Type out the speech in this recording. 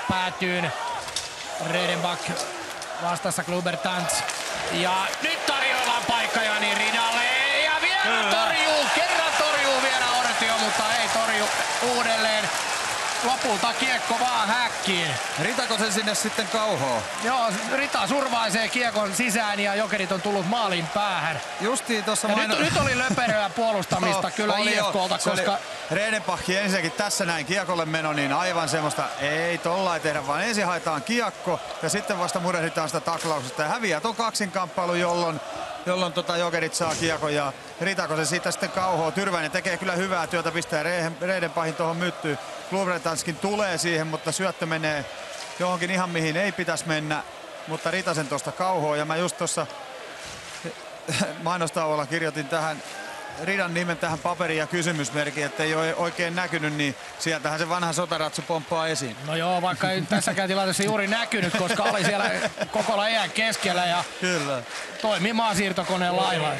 päätyyn. Redenbach vastassa Kluber-Tantz. Ja nyt tarjoillaan paikka Jani Ridalle. Ja vielä torjuu vielä Ortio, mutta ei torju uudelleen. Lopulta kiekko vaan häkkiin. Ritako se sinne sitten kauhoo? Joo, Rita survaisee kiekon sisään ja Jokerit on tullut maalin päähän. Justiin tuossa nyt oli löperöä puolustamista kyllä IFK:lta, koska Redenbach ensinnäkin tässä näin kiekolle meno, niin aivan semmoista ei tollain tehdä, vaan ensin haetaan kiekko ja sitten vasta murehditaan sitä taklauksesta ja häviää tuon kaksinkamppailu, jolloin Jokerit saa kiekon ja Ritako se siitä sitten kauhoo. Tyrväinen tekee kyllä hyvää työtä, pistää Redenbachin tuohon myttyyn. Kluber-Tantzkin tulee siihen, mutta syöttö menee johonkin ihan mihin ei pitäisi mennä, mutta Ritasen tuosta kauhoo ja mä just tuossa mainostauolla kirjoitin tähän Ridan nimen tähän paperiin ja kysymysmerkin, että ei ole oikein näkynyt, niin sieltähän se vanha sotaratsu pomppaa esiin. No joo, vaikka ei tässäkään tilanteessa juuri näkynyt, koska oli siellä koko ajan keskellä ja kyllä toimii maasiirtokoneen lailla.